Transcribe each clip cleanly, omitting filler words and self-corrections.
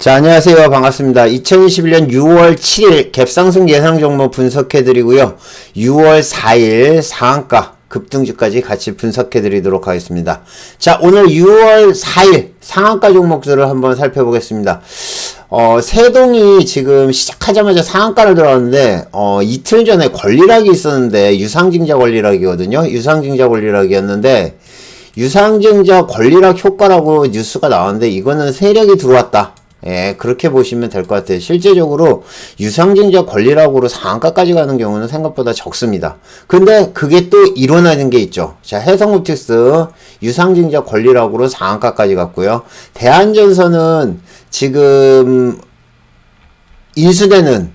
자, 안녕하세요. 반갑습니다. 2021년 6월 7일 갭상승 예상 종목 분석해드리고요. 6월 4일 상한가 급등주까지 같이 분석해드리도록 하겠습니다. 자, 오늘 6월 4일 상한가 종목들을 한번 살펴보겠습니다. 세동이 지금 시작하자마자 상한가를 들어갔는데, 이틀 전에 권리락이 있었는데, 유상증자 권리락이거든요. 유상증자 권리락이었는데, 유상증자 권리락 효과라고 뉴스가 나왔는데, 이거는 세력이 들어왔다. 예, 그렇게 보시면 될 것 같아요. 실제적으로 유상증자 권리락으로 상한가까지 가는 경우는 생각보다 적습니다. 근데 그게 또 일어나는 게 있죠. 자, 해성옵틱스 유상증자 권리락으로 상한가까지 갔고요. 대한전선은 지금 인수되는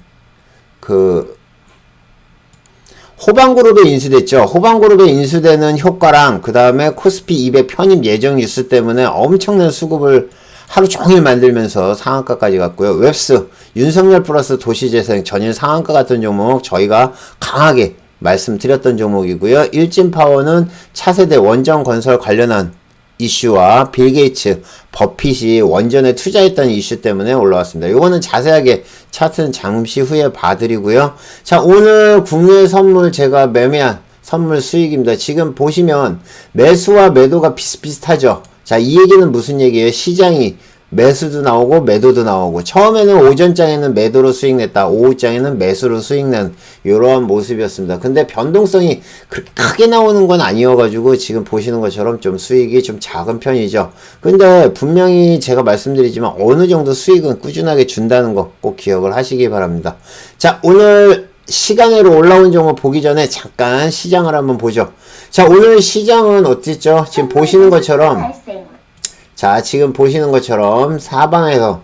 호방그룹에 인수됐죠. 호방그룹에 인수되는 효과랑 그 다음에 코스피 200 편입 예정 뉴스 때문에 엄청난 수급을 하루 종일 만들면서 상한가까지 갔고요. 웹스, 윤석열 플러스 도시재생 전일 상한가 같은 종목 저희가 강하게 말씀드렸던 종목이고요. 일진파워는 차세대 원전 건설 관련한 이슈와 빌 게이츠, 버핏이 원전에 투자했던 이슈 때문에 올라왔습니다. 요거는 자세하게 차트는 잠시 후에 봐드리고요. 자, 오늘 국내 선물 제가 매매한 선물 수익입니다. 지금 보시면 매수와 매도가 비슷비슷하죠. 자, 이 얘기는 무슨 얘기예요? 시장이 매수도 나오고 매도도 나오고, 처음에는 오전장에는 매도로 수익 냈다, 오후장에는 매수로 수익 낸 이러한 모습이었습니다. 근데 변동성이 그렇게 크게 나오는 건 아니어가지고 지금 보시는 것처럼 좀 수익이 좀 작은 편이죠. 근데 분명히 제가 말씀드리지만 어느 정도 수익은 꾸준하게 준다는 거 꼭 기억을 하시기 바랍니다. 자, 오늘 시간으로 올라온 종목 보기 전에 잠깐 시장을 한번 보죠. 자, 오늘 시장은 어땠죠? 지금 보시는 것처럼, 자, 지금 보시는 것처럼 사방에서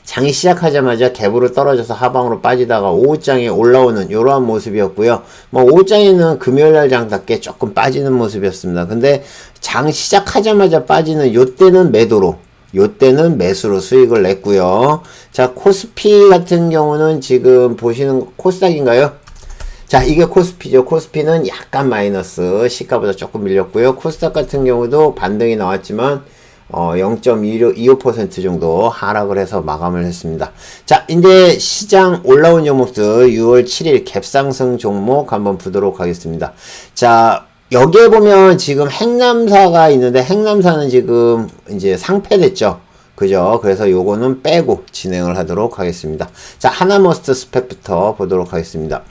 장이 시작하자마자 갭으로 떨어져서 하방으로 빠지다가 오후장에 올라오는 이러한 모습이었고요. 뭐 오후장에는 금요일날 장답게 조금 빠지는 모습이었습니다. 근데 장 시작하자마자 빠지는 요때는 매도로, 요때는 매수로 수익을 냈고요. 자, 코스피 같은 경우는 지금 보시는 코스닥인가요? 자, 이게 코스피죠. 코스피는 약간 마이너스, 시가보다 조금 밀렸고요. 코스닥 같은 경우도 반등이 나왔지만 0.25% 정도 하락을 해서 마감을 했습니다. 자, 이제 시장 올라온 종목들 6월 7일 갭상승 종목 한번 보도록 하겠습니다. 자, 여기에 보면 지금 행남사가 있는데, 행남사는 지금 이제 상폐됐죠. 그죠? 그래서 요거는 빼고 진행을 하도록 하겠습니다. 자, 하나머스트 스펙부터 보도록 하겠습니다.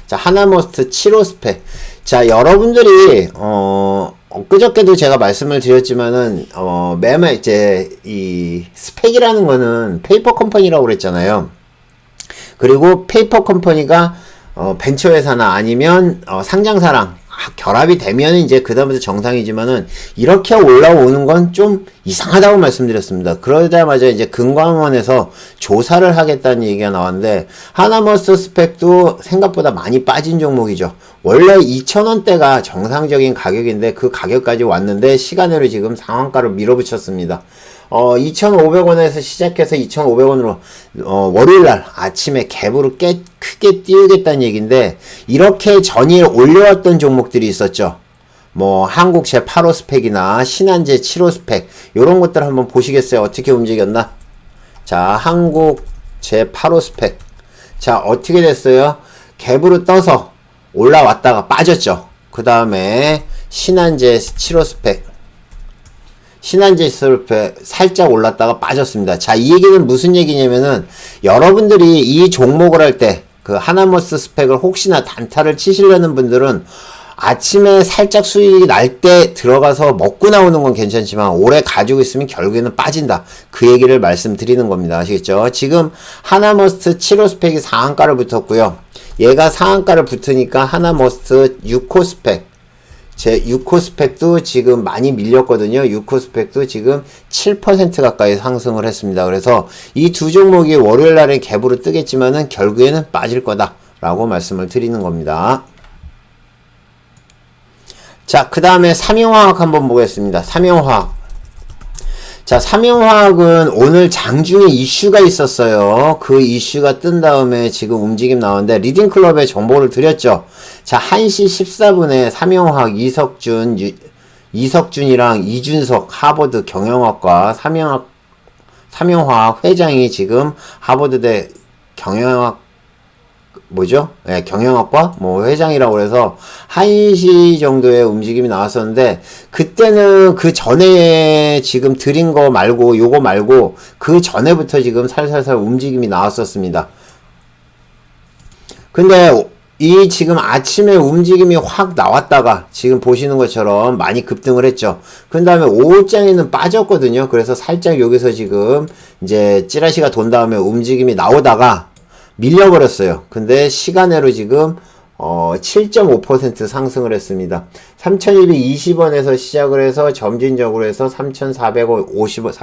자, 하나머스트 7호 스펙. 자, 여러분들이 그저께도 제가 말씀을 드렸지만은 매매 이제 이 스펙이라는 거는 페이퍼 컴퍼니라고 그랬잖아요. 그리고 페이퍼 컴퍼니가 벤처회사나 아니면 상장사랑 결합이 되면 이제 그 다음부터 정상이지만은 이렇게 올라오는 건 좀 이상하다고 말씀드렸습니다. 그러자마자 이제 금감원에서 조사를 하겠다는 얘기가 나왔는데, 하나머스트 스펙도 생각보다 많이 빠진 종목이죠. 원래 2,000원대가 정상적인 가격인데 그 가격까지 왔는데 시간으로 지금 상한가를 밀어붙였습니다. 2,500원에서 시작해서 2,500원으로 월요일날 아침에 갭으로 크게 띄우겠다는 얘기인데, 이렇게 전일 올려왔던 종목들이 있었죠. 뭐 한국 제8호 스펙이나 신한제 7호 스펙, 요런 것들 한번 보시겠어요? 어떻게 움직였나? 자, 한국 제8호 스펙. 자, 어떻게 됐어요? 갭으로 떠서 올라왔다가 빠졌죠. 그 다음에 신한제 7호 스펙, 신한제 스펙 살짝 올랐다가 빠졌습니다. 자, 이 얘기는 무슨 얘기냐면은, 여러분들이 이 종목을 할 때 그 하나머스트 스펙을 혹시나 단타를 치시려는 분들은 아침에 살짝 수익이 날 때 들어가서 먹고 나오는 건 괜찮지만 오래 가지고 있으면 결국에는 빠진다. 그 얘기를 말씀드리는 겁니다. 아시겠죠? 지금 하나머스트 7호 스펙이 상한가를 붙었고요. 얘가 상한가를 붙으니까 하나머스트 6호 스펙, 제 6호 스펙도 지금 많이 밀렸거든요. 6호 스펙도 지금 7% 가까이 상승을 했습니다. 그래서 이 두 종목이 월요일 날에 갭으로 뜨겠지만은 결국에는 빠질 거다라고 말씀을 드리는 겁니다. 자, 그 다음에 삼용화학 한번 보겠습니다. 삼용화학. 자, 삼용화학은 오늘 장중에 이슈가 있었어요. 그 이슈가 뜬 다음에 지금 움직임 나오는데, 리딩클럽에 정보를 드렸죠. 자, 1시 14분에 삼용화학 이석준 이석준이랑 이준석 하버드 경영학과 삼영화학 회장이 지금 하버드대 경영학 뭐죠? 네, 경영학과 뭐 회장이라고 해서 1시 정도의 움직임이 나왔었는데 그때는 그 전에 지금 드린 거 말고 요거 말고 그 전에부터 지금 살살살 움직임이 나왔었습니다. 근데 이 지금 아침에 움직임이 확 나왔다가 지금 보시는 것처럼 많이 급등을 했죠. 그 다음에 오후장에는 빠졌거든요. 그래서 살짝 여기서 지금 이제 찌라시가 돈 다음에 움직임이 나오다가 밀려버렸어요. 근데 시간으로 지금 7.5% 상승을 했습니다. 3,220원에서 시작을 해서 점진적으로 해서 3,450원,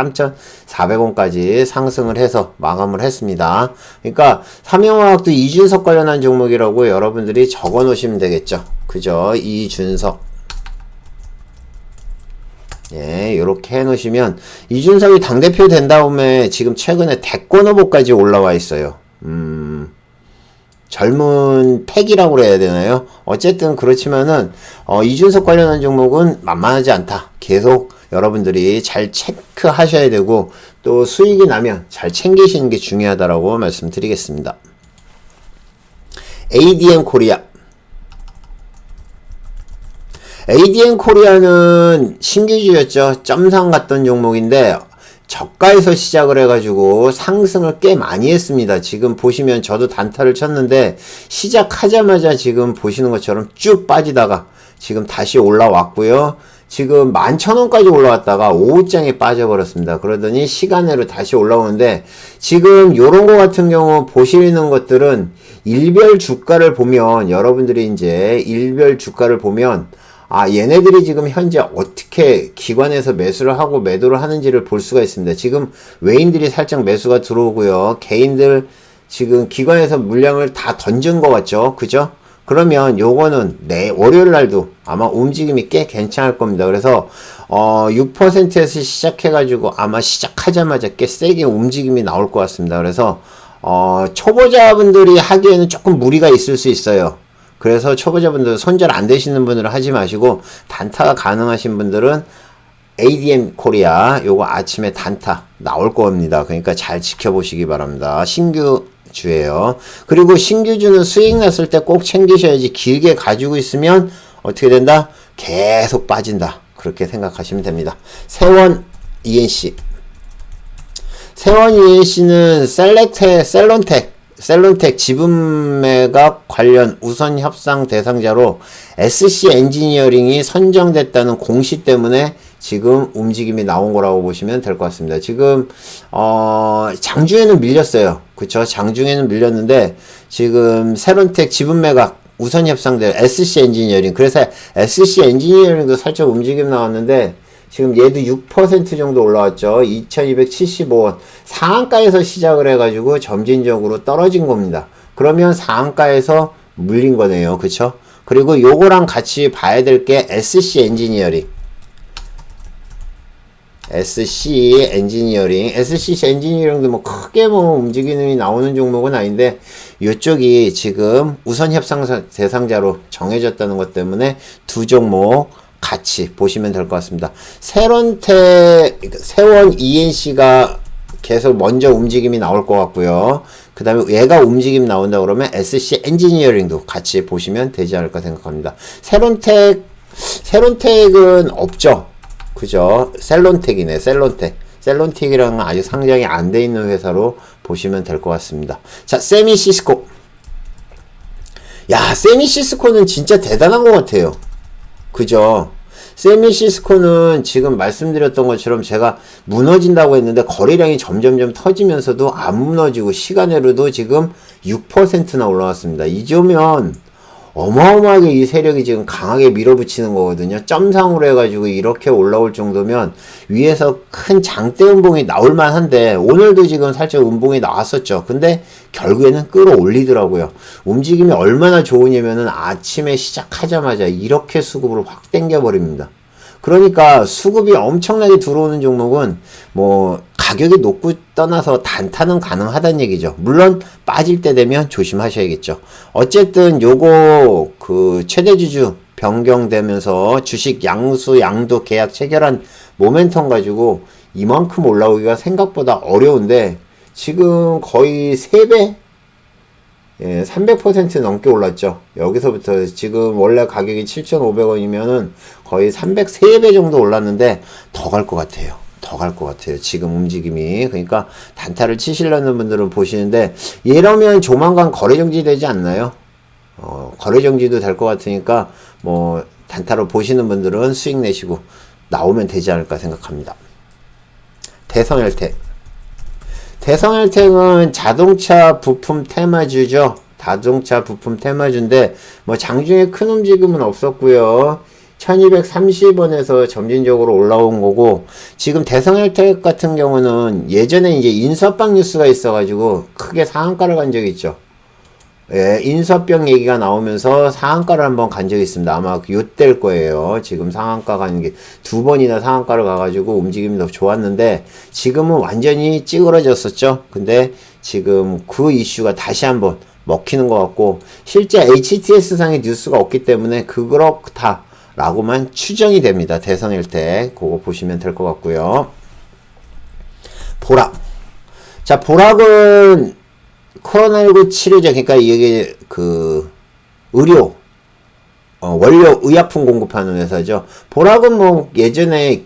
3,400원까지 상승을 해서 마감을 했습니다. 그러니까 삼영화학도 이준석 관련한 종목이라고 여러분들이 적어 놓으시면 되겠죠. 그죠? 이준석. 예, 요렇게 해 놓으시면 이준석이 당대표 된 다음에 지금 최근에 대권 후보까지 올라와 있어요. 젊은 팩이라고 그래야 되나요? 어쨌든 그렇지만은 이준석 관련한 종목은 만만하지 않다. 계속 여러분들이 잘 체크하셔야 되고 또 수익이 나면 잘 챙기시는 게 중요하다라고 말씀드리겠습니다. ADM 코리아. ADM 코리아는 신규주였죠. 점상 갔던 종목인데 저가에서 시작을 해가지고 상승을 꽤 많이 했습니다. 지금 보시면 저도 단타를 쳤는데 시작하자마자 지금 보시는 것처럼 쭉 빠지다가 지금 다시 올라왔고요. 지금 11,000원까지 올라왔다가 오후장에 빠져버렸습니다. 그러더니 시간으로 다시 올라오는데 지금 요런 거 같은 경우 보시는 것들은 일별 주가를 보면 여러분들이 이제 일별 주가를 보면 얘네들이 지금 현재 어떻게 기관에서 매수를 하고 매도를 하는지를 볼 수가 있습니다. 지금 외인들이 살짝 매수가 들어오고요. 개인들 지금 기관에서 물량을 다 던진 것 같죠? 그죠? 그러면 요거는 월요일 날도 아마 움직임이 꽤 괜찮을 겁니다. 그래서 6%에서 시작해가지고 아마 시작하자마자 꽤 세게 움직임이 나올 것 같습니다. 그래서 초보자분들이 하기에는 조금 무리가 있을 수 있어요. 그래서 초보자분들 손절 안 되시는 분들은 하지 마시고 단타가 가능하신 분들은 ADM 코리아 요거 아침에 단타 나올 겁니다. 그러니까 잘 지켜보시기 바랍니다. 신규주예요. 그리고 신규주는 수익 났을 때 꼭 챙기셔야지. 길게 가지고 있으면 어떻게 된다? 계속 빠진다. 그렇게 생각하시면 됩니다. 세원 ENC. 세원 ENC는 셀론텍 지분 매각 관련 우선 협상 대상자로 SC 엔지니어링이 선정됐다는 공시 때문에 지금 움직임이 나온 거라고 보시면 될 것 같습니다. 지금 장중에는 밀렸어요. 그쵸? 장중에는 밀렸는데 지금 셀론텍 지분 매각 우선 협상대 SC 엔지니어링, 그래서 SC 엔지니어링도 살짝 움직임 나왔는데 지금 얘도 6% 정도 올라왔죠. 2275원. 상한가에서 시작을 해가지고 점진적으로 떨어진 겁니다. 그러면 상한가에서 물린 거네요. 그쵸? 그리고 요거랑 같이 봐야 될 게 SC 엔지니어링. SC 엔지니어링도 뭐 크게 뭐 움직임이 나오는 종목은 아닌데 요쪽이 지금 우선 협상 대상자로 정해졌다는 것 때문에 두 종목 같이 보시면 될 것 같습니다. 세원 ENC가 계속 먼저 움직임이 나올 것 같고요. 그 다음에 얘가 움직임 나온다 그러면 SC 엔지니어링도 같이 보시면 되지 않을까 생각합니다. 셀론텍은 없죠. 그죠? 셀론텍이네. 셀론텍이랑은 아직 상장이 안 돼 있는 회사로 보시면 될 것 같습니다. 자, 세미시스코. 야, 세미시스코는 진짜 대단한 것 같아요. 그죠? 세미시스코는 지금 말씀드렸던 것처럼 제가 무너진다고 했는데 거래량이 점점점 터지면서도 안 무너지고 시간으로도 지금 6%나 올라왔습니다. 이 정도면 어마어마하게 이 세력이 지금 강하게 밀어붙이는 거거든요. 점상으로 해가지고 이렇게 올라올 정도면 위에서 큰 장대 음봉이 나올 만한데 오늘도 지금 살짝 음봉이 나왔었죠. 근데 결국에는 끌어올리더라고요. 움직임이 얼마나 좋으냐면은 아침에 시작하자마자 이렇게 수급으로 확 당겨버립니다. 그러니까 수급이 엄청나게 들어오는 종목은 뭐 가격이 높고 떠나서 단타는 가능하다는 얘기죠. 물론 빠질 때 되면 조심하셔야겠죠. 어쨌든 요거 그 최대주주 변경되면서 주식 양수 양도 계약 체결한 모멘텀 가지고 이만큼 올라오기가 생각보다 어려운데 지금 거의 3배? 예, 300% 넘게 올랐죠. 여기서부터 지금 원래 가격이 7,500원이면은 거의 303배 정도 올랐는데 더 갈 것 같아요. 더 갈 것 같아요. 지금 움직임이. 그러니까 단타를 치시려는 분들은 보시는데 이러면 조만간 거래 정지 되지 않나요? 거래 정지도 될 것 같으니까 뭐 단타로 보시는 분들은 수익 내시고 나오면 되지 않을까 생각합니다. 대성헬텍. 대성헬텍은 자동차 부품 테마주죠. 자동차 부품 테마주인데 뭐 장중에 큰 움직임은 없었고요. 1230원에서 점진적으로 올라온 거고 지금 대성헬텍 같은 경우는 예전에 이제 인수합병 뉴스가 있어가지고 크게 상한가를 간 적이 있죠. 예, 인수합병 얘기가 나오면서 상한가를 한번 간 적이 있습니다. 아마 요때일 거예요. 지금 상한가 가는 게 2번이나 상한가를 가가지고 움직임이 더 좋았는데 지금은 완전히 찌그러졌었죠. 근데 지금 그 이슈가 다시 한번 먹히는 것 같고 실제 HTS 상의 뉴스가 없기 때문에 그렇다라고만 추정이 됩니다. 대성헬텍 그거 보시면 될 것 같고요. 보락. 자, 보락은 코로나19 치료제, 그러니까 이게 그 의료, 원료 의약품 공급하는 회사죠. 보락은 뭐 예전에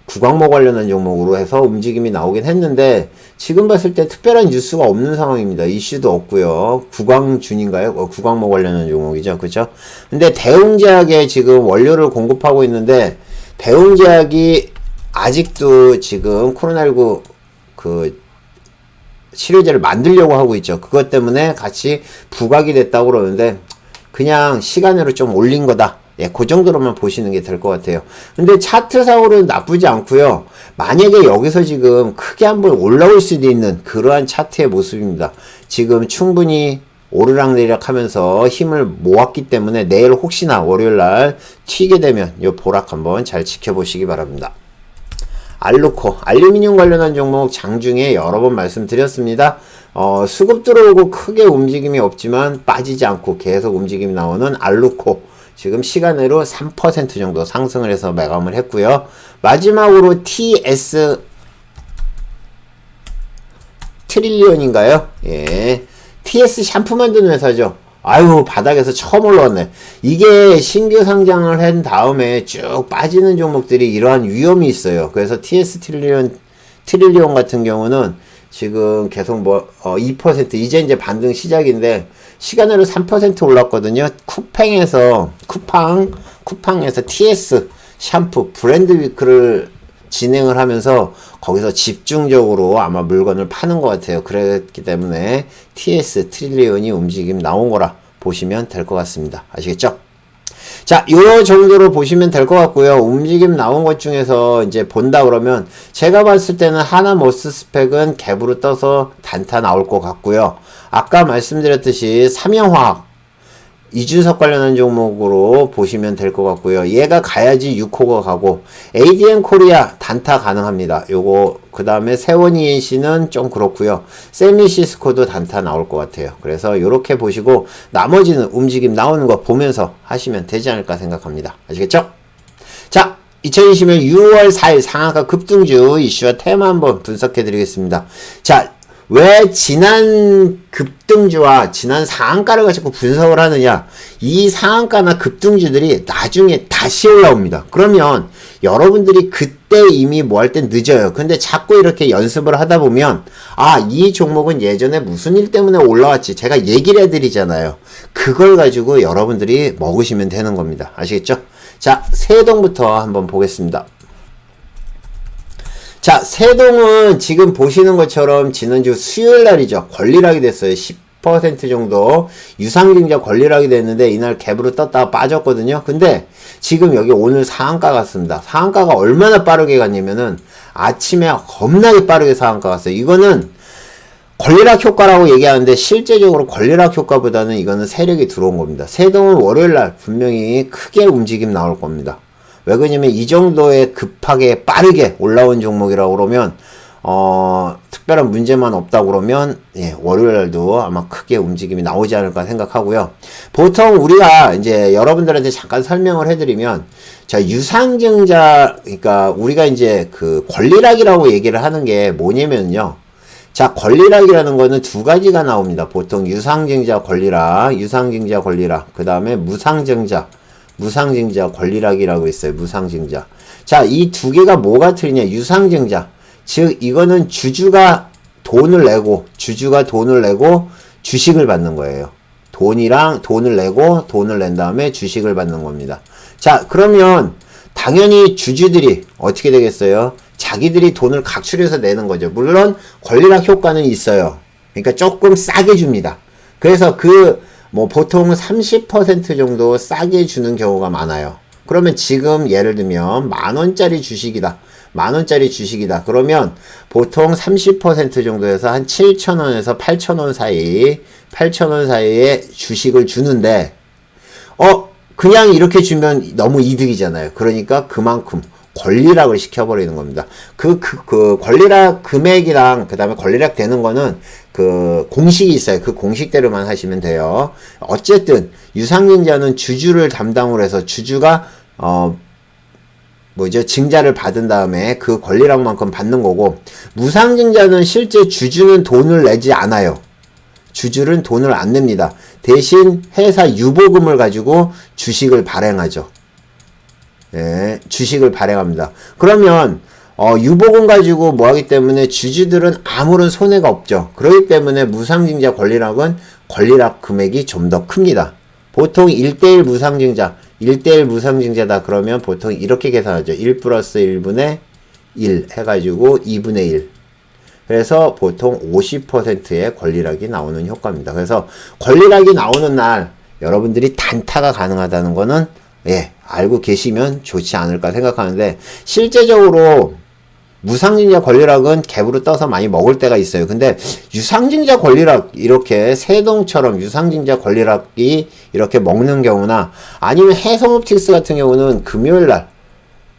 구강목 관련한 종목으로 해서 움직임이 나오긴 했는데 지금 봤을 때 특별한 뉴스가 없는 상황입니다. 이슈도 없고요. 구강준인가요? 구강목 관련한 종목이죠. 그죠? 근데 대웅제약에 지금 원료를 공급하고 있는데 대웅제약이 아직도 지금 코로나19 치료제를 만들려고 하고 있죠. 그것 때문에 같이 부각이 됐다고 그러는데 그냥 시간으로 좀 올린 거다. 예, 그 정도로만 보시는 게 될 것 같아요. 근데 차트상으로는 나쁘지 않고요. 만약에 여기서 지금 크게 한번 올라올 수도 있는 그러한 차트의 모습입니다. 지금 충분히 오르락내리락 하면서 힘을 모았기 때문에 내일 혹시나 월요일날 튀게 되면 이 보락 한번 잘 지켜보시기 바랍니다. 알루코, 알루미늄 관련한 종목 장중에 여러 번 말씀드렸습니다. 수급 들어오고 크게 움직임이 없지만 빠지지 않고 계속 움직임이 나오는 알루코. 지금 시간으로 3% 정도 상승을 해서 매감을 했고요. 마지막으로 TS 트릴리온인가요? 예. TS 샴푸 만드는 회사죠. 아유, 바닥에서 처음 올라왔네. 이게 신규 상장을 한 다음에 쭉 빠지는 종목들이 이러한 위험이 있어요. 그래서 TS 트릴리온 같은 경우는 지금 계속 2% 이제 반등 시작인데 시간으로 3% 올랐거든요. 쿠팡에서 TS 샴푸 브랜드 위크를 진행을 하면서 거기서 집중적으로 아마 물건을 파는 것 같아요. 그랬기 때문에 TS 트릴리온이 움직임 나온 거라 보시면 될 것 같습니다. 아시겠죠? 자, 요 정도로 보시면 될 것 같고요. 움직임 나온 것 중에서 이제 본다 그러면 제가 봤을 때는 하나모스 스펙은 갭으로 떠서 단타 나올 것 같고요. 아까 말씀드렸듯이 삼양화학 이준석 관련한 종목으로 보시면 될 것 같고요. 얘가 가야지 6호가 가고 ADM 코리아 단타 가능합니다. 요거 그 다음에 세원 ENC는 좀 그렇고요. 세미시스코도 단타 나올 것 같아요. 그래서 요렇게 보시고 나머지는 움직임 나오는 거 보면서 하시면 되지 않을까 생각합니다. 아시겠죠? 자, 2020년 6월 4일 상한가 급등주 이슈와 테마 한번 분석해 드리겠습니다. 자, 왜 지난 급등주와 지난 상한가를 가지고 분석을 하느냐? 이 상한가나 급등주들이 나중에 다시 올라옵니다. 그러면 여러분들이 그때 이미 뭐 할 땐 늦어요. 근데 자꾸 이렇게 연습을 하다 보면 이 종목은 예전에 무슨 일 때문에 올라왔지 제가 얘기를 해드리잖아요. 그걸 가지고 여러분들이 먹으시면 되는 겁니다. 아시겠죠? 자, 세동부터 한번 보겠습니다. 자, 세동은 지금 보시는 것처럼 지난주 수요일 날이죠. 권리락이 됐어요. 10% 정도 유상증자 권리락이 됐는데 이날 갭으로 떴다가 빠졌거든요. 근데 지금 여기 오늘 상한가 갔습니다. 상한가가 얼마나 빠르게 갔냐면은 아침에 겁나게 빠르게 상한가 갔어요. 이거는 권리락 효과라고 얘기하는데 실제적으로 권리락 효과보다는 이거는 세력이 들어온 겁니다. 세동은 월요일날 분명히 크게 움직임 나올 겁니다. 왜 그러냐면 이 정도의 급하게 빠르게 올라온 종목이라고 그러면 특별한 문제만 없다 그러면, 예, 월요일날도 아마 크게 움직임이 나오지 않을까 생각하고요. 보통 우리가 이제 여러분들한테 잠깐 설명을 해드리면, 자, 유상증자, 그러니까 우리가 이제 그 권리락이라고 얘기를 하는 게 뭐냐면요. 자, 권리락이라는 거는 두 가지가 나옵니다. 보통 유상증자 권리락, 유상증자 권리락, 그 다음에 무상증자 권리락이라고 있어요. 무상증자. 자, 이 두 개가 뭐가 틀리냐? 유상증자. 즉, 이거는 주주가 돈을 내고 주식을 받는 거예요. 돈을 내고 돈을 낸 다음에 주식을 받는 겁니다. 자, 그러면 당연히 주주들이 어떻게 되겠어요? 자기들이 돈을 각출해서 내는 거죠. 물론 권리락 효과는 있어요. 그러니까 조금 싸게 줍니다. 그래서 보통 30% 정도 싸게 주는 경우가 많아요. 그러면 지금 예를 들면 만원짜리 주식이다. 그러면 보통 30% 정도에서 한 7,000원에서 8,000원 사이에 주식을 주는데, 그냥 이렇게 주면 너무 이득이잖아요. 그러니까 그만큼 권리락을 시켜버리는 겁니다. 그 권리락 금액이랑 그 다음에 권리락 되는 거는 그 공식이 있어요. 그 공식대로만 하시면 돼요. 어쨌든 유상증자는 주주를 담당으로 해서 주주가 증자를 받은 다음에 그 권리락만큼 받는 거고, 무상증자는 실제 주주는 돈을 내지 않아요. 주주는 돈을 안 냅니다. 대신 회사 유보금을 가지고 주식을 발행하죠. 네, 주식을 발행합니다. 그러면 유보금 가지고 뭐 하기 때문에 주주들은 아무런 손해가 없죠. 그렇기 때문에 무상증자 권리락은 권리락 금액이 좀 더 큽니다. 보통 1대1 무상증자다 그러면 보통 이렇게 계산하죠. 1 플러스 1분의 1 해가지고 2분의 1. 그래서 보통 50%의 권리락이 나오는 효과입니다. 그래서 권리락이 나오는 날 여러분들이 단타가 가능하다는 거는, 예, 알고 계시면 좋지 않을까 생각하는데, 실제적으로 무상증자 권리락은 갭으로 떠서 많이 먹을 때가 있어요. 근데 유상증자 권리락, 이렇게 세동처럼 유상증자 권리락이 이렇게 먹는 경우나, 아니면 해성옵틱스 같은 경우는 금요일날,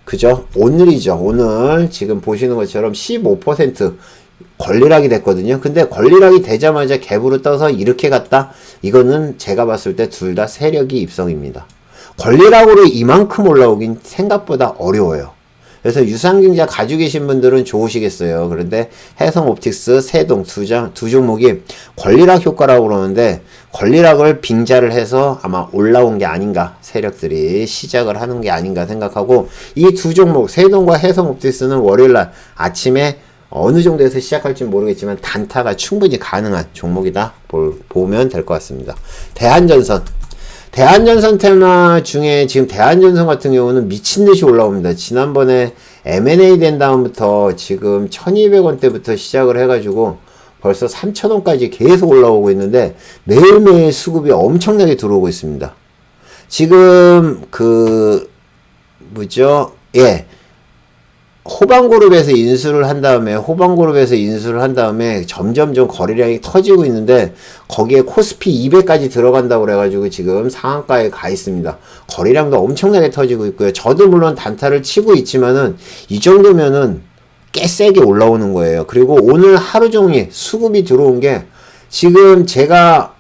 그죠? 오늘이죠. 오늘 지금 보시는 것처럼 15% 권리락이 됐거든요. 근데 권리락이 되자마자 갭으로 떠서 이렇게 갔다? 이거는 제가 봤을 때 둘 다 세력이 입성입니다. 권리락으로 이만큼 올라오긴 생각보다 어려워요. 그래서 유상증자 가지고 계신 분들은 좋으시겠어요. 그런데 해성옵틱스, 세동 두 종목이 권리락 효과라고 그러는데, 권리락을 빙자를 해서 아마 올라온 게 아닌가, 세력들이 시작을 하는 게 아닌가 생각하고, 이 두 종목 세동과 해성옵틱스는 월요일날 아침에 어느 정도에서 시작할지 모르겠지만 단타가 충분히 가능한 종목이다 보면 될 것 같습니다. 대한전선 테마 중에 지금 대한전선 같은 경우는 미친듯이 올라옵니다. 지난번에 M&A 된 다음부터 지금 1200원대부터 시작을 해가지고 벌써 3000원까지 계속 올라오고 있는데, 매일매일 수급이 엄청나게 들어오고 있습니다. 지금 호방그룹에서 인수를 한 다음에 점점점 거래량이 터지고 있는데, 거기에 코스피 200까지 들어간다고 그래가지고 지금 상한가에 가 있습니다. 거래량도 엄청나게 터지고 있고요. 저도 물론 단타를 치고 있지만은 이 정도면은 꽤 세게 올라오는 거예요. 그리고 오늘 하루 종일 수급이 들어온 게, 지금 제가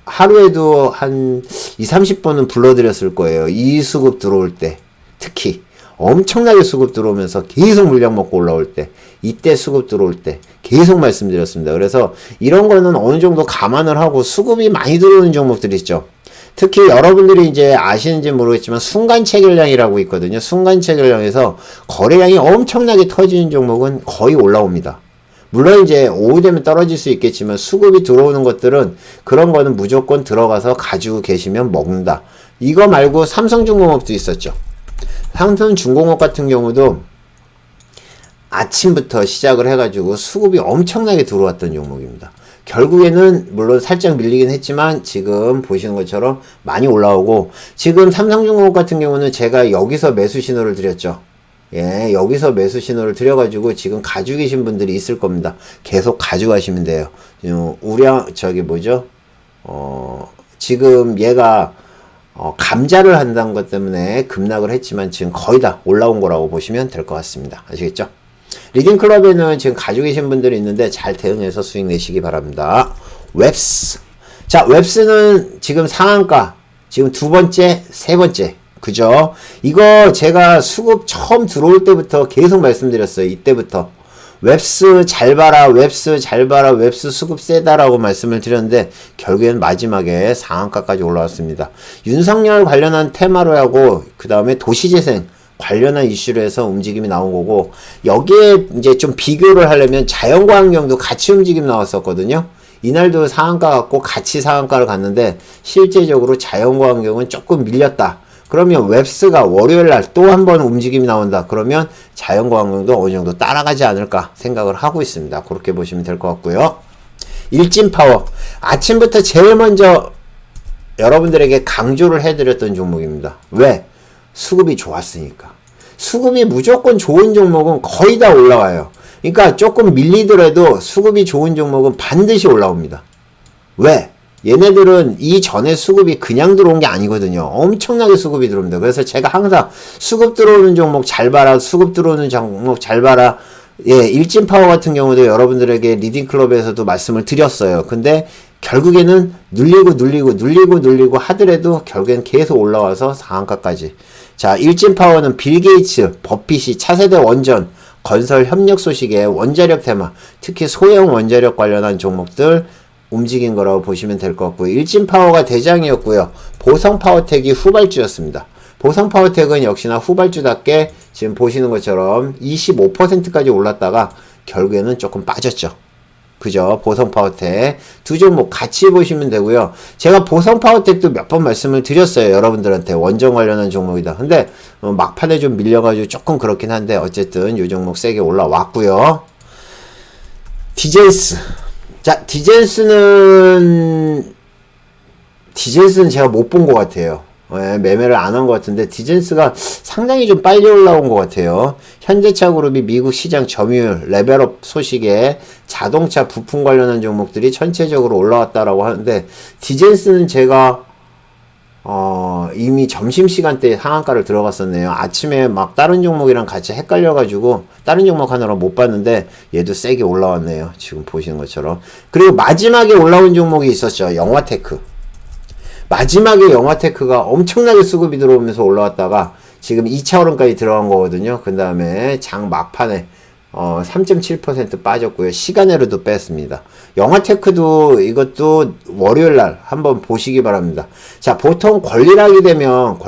하루에도 한 20-30번은 불러드렸을 거예요. 이 수급 들어올 때 특히 엄청나게 수급 들어오면서 계속 물량 먹고 올라올 때, 이때 수급 들어올 때 계속 말씀드렸습니다. 그래서 이런 거는 어느 정도 감안을 하고, 수급이 많이 들어오는 종목들이 있죠. 특히 여러분들이 이제 아시는지 모르겠지만 순간 체결량이라고 있거든요. 순간 체결량에서 거래량이 엄청나게 터지는 종목은 거의 올라옵니다. 물론 이제 오후 되면 떨어질 수 있겠지만, 수급이 들어오는 것들은, 그런 거는 무조건 들어가서 가지고 계시면 먹는다. 이거 말고 삼성중공업도 있었죠. 삼성중공업 같은 경우도 아침부터 시작을 해가지고 수급이 엄청나게 들어왔던 종목입니다. 결국에는 물론 살짝 밀리긴 했지만 지금 보시는 것처럼 많이 올라오고, 지금 삼성중공업 같은 경우는 제가 여기서 매수 신호를 드렸죠. 예, 여기서 매수 신호를 드려가지고 지금 가지고 계신 분들이 있을 겁니다. 계속 가져가시면 돼요. 지금 얘가 감자를 한다는 것 때문에 급락을 했지만 지금 거의 다 올라온 거라고 보시면 될 것 같습니다. 아시겠죠? 리딩클럽에는 지금 가지고 계신 분들이 있는데 잘 대응해서 수익 내시기 바랍니다. 웹스. 자, 웹스는 지금 상한가, 지금 두 번째, 세 번째. 그죠? 이거 제가 수급 처음 들어올 때부터 계속 말씀드렸어요. 이때부터. 웹스 잘 봐라, 웹스 잘 봐라, 웹스 수급 세다라고 말씀을 드렸는데, 결국엔 마지막에 상한가까지 올라왔습니다. 윤석열 관련한 테마로 하고, 그 다음에 도시재생 관련한 이슈로 해서 움직임이 나온 거고, 여기에 이제 좀 비교를 하려면 자연광경도 같이 움직임 나왔었거든요. 이날도 상한가 갖고 같이 상한가를 갔는데, 실제적으로 자연광경은 조금 밀렸다. 그러면 웹스가 월요일날 또 한 번 움직임이 나온다. 그러면 자연광경도 어느 정도 따라가지 않을까 생각을 하고 있습니다. 그렇게 보시면 될 것 같고요. 일진파워. 아침부터 제일 먼저 여러분들에게 강조를 해드렸던 종목입니다. 왜? 수급이 좋았으니까. 수급이 무조건 좋은 종목은 거의 다 올라와요. 그러니까 조금 밀리더라도 수급이 좋은 종목은 반드시 올라옵니다. 왜? 얘네들은 이전에 수급이 그냥 들어온 게 아니거든요. 엄청나게 수급이 들어옵니다. 그래서 제가 항상 수급 들어오는 종목 잘 봐라, 수급 들어오는 종목 잘 봐라. 예, 일진파워 같은 경우도 여러분들에게 리딩클럽에서도 말씀을 드렸어요. 근데 결국에는 눌리고 하더라도 결국엔 계속 올라와서 상한가까지. 자, 일진파워는 빌 게이츠, 버핏이 차세대 원전, 건설 협력 소식에 원자력 테마, 특히 소형 원자력 관련한 종목들 움직인 거라고 보시면 될 것 같고요. 일진파워가 대장이었고요. 보성파워텍이 후발주였습니다. 보성파워텍은 역시나 후발주답게 지금 보시는 것처럼 25%까지 올랐다가 결국에는 조금 빠졌죠. 그죠? 보성파워텍 두 종목 같이 보시면 되고요. 제가 보성파워텍도 몇 번 말씀을 드렸어요. 여러분들한테 원전 관련한 종목이다. 근데 막판에 좀 밀려가지고 조금 그렇긴 한데 어쨌든 이 종목 세게 올라왔고요. 디젤스. 자, 디젠스는 제가 못 본 것 같아요. 예, 매매를 안 한 것 같은데, 디젠스가 상당히 좀 빨리 올라온 것 같아요. 현대차 그룹이 미국 시장 점유율, 레벨업 소식에 자동차 부품 관련한 종목들이 전체적으로 올라왔다라고 하는데, 디젠스는 제가 이미 점심시간대에 상한가를 들어갔었네요. 아침에 막 다른 종목이랑 같이 헷갈려가지고 다른 종목 하느라 못 봤는데 얘도 세게 올라왔네요. 지금 보시는 것처럼. 그리고 마지막에 올라온 종목이 있었죠. 영화테크. 마지막에 영화테크가 엄청나게 수급이 들어오면서 올라왔다가 지금 2차 흐름까지 들어간 거거든요. 그 다음에 장 막판에 3.7% 빠졌고요. 시간으로도 뺐습니다. 영화테크도 이것도 월요일날 한번 보시기 바랍니다. 자, 보통 권리락이 되면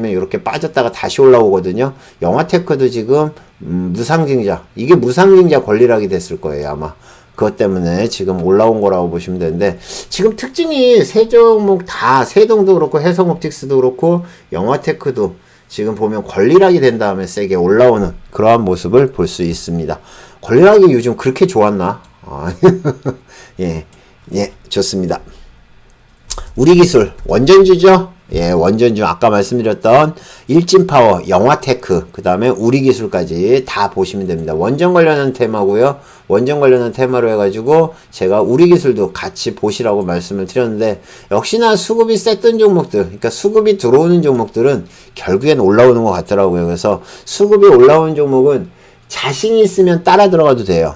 이렇게 빠졌다가 다시 올라오거든요. 영화테크도 지금 무상증자, 이게 무상증자 권리락이 됐을 거예요, 아마. 그것 때문에 지금 올라온 거라고 보시면 되는데, 지금 특징이 세 종목 다, 세동도 그렇고 해성옵틱스도 그렇고 영화테크도 지금 보면 권리락이 된 다음에 세게 올라오는 그러한 모습을 볼 수 있습니다. 권리락이 요즘 그렇게 좋았나? 예, 좋습니다. 우리기술, 원전주죠? 예, 원전주 아까 말씀드렸던 일진파워, 영화테크, 그 다음에 우리기술까지 다 보시면 됩니다. 원전 관련한 테마고요. 원전 관련한 테마로 해가지고 제가 우리기술도 같이 보시라고 말씀을 드렸는데, 역시나 수급이 셌던 종목들, 그러니까 수급이 들어오는 종목들은 결국엔 올라오는 것 같더라고요. 그래서 수급이 올라오는 종목은 자신이 있으면 따라 들어가도 돼요.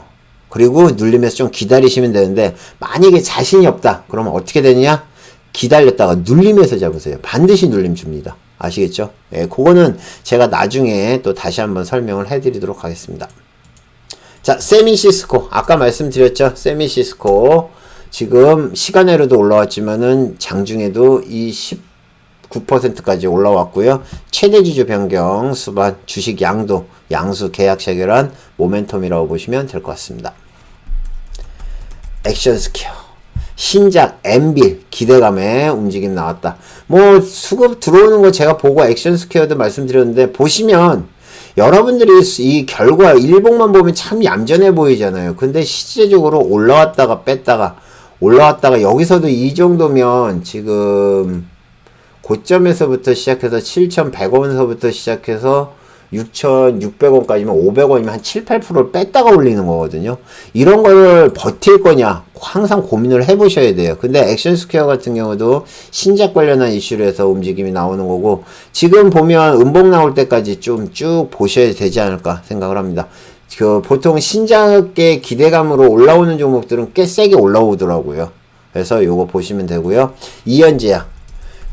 그리고 눌리면서 좀 기다리시면 되는데, 만약에 자신이 없다 그러면 어떻게 되느냐? 기다렸다가 눌리면서 잡으세요. 반드시 눌림 줍니다. 아시겠죠? 예, 그거는 제가 나중에 또 다시 한번 설명을 해드리도록 하겠습니다. 자, 세미시스코. 아까 말씀드렸죠? 세미시스코. 지금 시간으로도 올라왔지만은 장중에도 이 19%까지 올라왔고요. 최대 주주 변경, 수반, 주식 양도, 양수 계약 체결한 모멘텀이라고 보시면 될 것 같습니다. 액션스퀘어. 신작, 엠빌, 기대감에 움직임 나왔다. 뭐, 수급 들어오는 거 제가 보고 액션스퀘어도 말씀드렸는데, 보시면, 여러분들이 이 결과, 일봉만 보면 참 얌전해 보이잖아요. 근데 실제적으로 올라왔다가 뺐다가, 여기서도 이 정도면 지금, 고점에서부터 시작해서 7,100원서부터 시작해서 6,600원까지면 500원이면 한 7, 8%를 뺐다가 올리는 거거든요. 이런 거를 버틸 거냐 항상 고민을 해보셔야 돼요. 근데 액션스퀘어 같은 경우도 신작 관련한 이슈로 해서 움직임이 나오는 거고, 지금 보면 음봉 나올 때까지 좀 쭉 보셔야 되지 않을까 생각을 합니다. 보통 신작의 기대감으로 올라오는 종목들은 꽤 세게 올라오더라고요. 그래서 요거 보시면 되고요. 이현제약,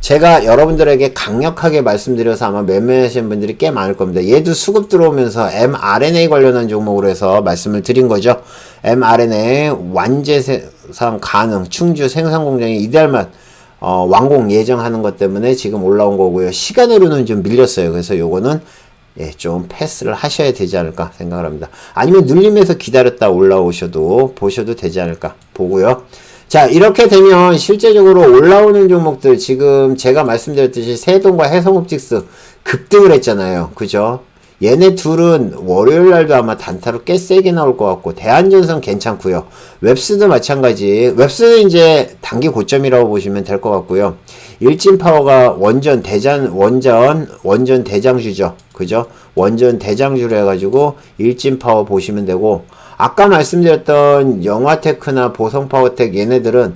제가 여러분들에게 강력하게 말씀드려서 아마 매매하시는 분들이 꽤 많을 겁니다. 얘도 수급 들어오면서 mRNA 관련한 종목으로 해서 말씀을 드린 거죠. mRNA 완제상 가능 충주 생산 공장이 이달 말 완공 예정하는 것 때문에 지금 올라온 거고요. 시간으로는 좀 밀렸어요. 그래서 요거는 좀 패스를 하셔야 되지 않을까 생각을 합니다. 아니면 눌림에서 기다렸다 보셔도 되지 않을까 보고요. 자, 이렇게 되면 실제적으로 올라오는 종목들, 지금 제가 말씀드렸듯이 세동과 해성옵틱스 급등을 했잖아요. 그죠? 얘네 둘은 월요일 날도 아마 단타로 꽤 세게 나올 것 같고, 대한전선 괜찮고요. 웹스도 마찬가지. 웹스는 이제 단기 고점이라고 보시면 될 것 같고요. 일진파워가 원전 대장주죠. 그죠? 원전 대장주로 해가지고 일진파워 보시면 되고, 아까 말씀드렸던 영화테크나 보성파워텍 얘네들은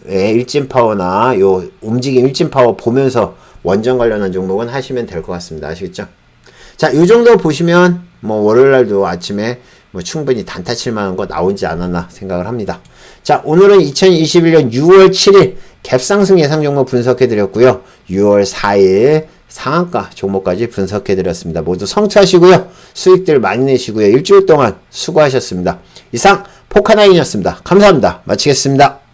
일진파워나 요 움직임 일진파워 보면서 원전 관련한 종목은 하시면 될 것 같습니다. 아시겠죠? 자, 요 정도 보시면 뭐 월요일날도 아침에 뭐 충분히 단타 칠만한 거 나오지 않았나 생각을 합니다. 자, 오늘은 2021년 6월 7일 갭상승 예상 종목 분석해 드렸고요. 6월 4일 상한가 종목까지 분석해 드렸습니다. 모두 성투하시고요. 수익들 많이 내시고요. 일주일 동안 수고하셨습니다. 이상 포카나인이었습니다. 감사합니다. 마치겠습니다.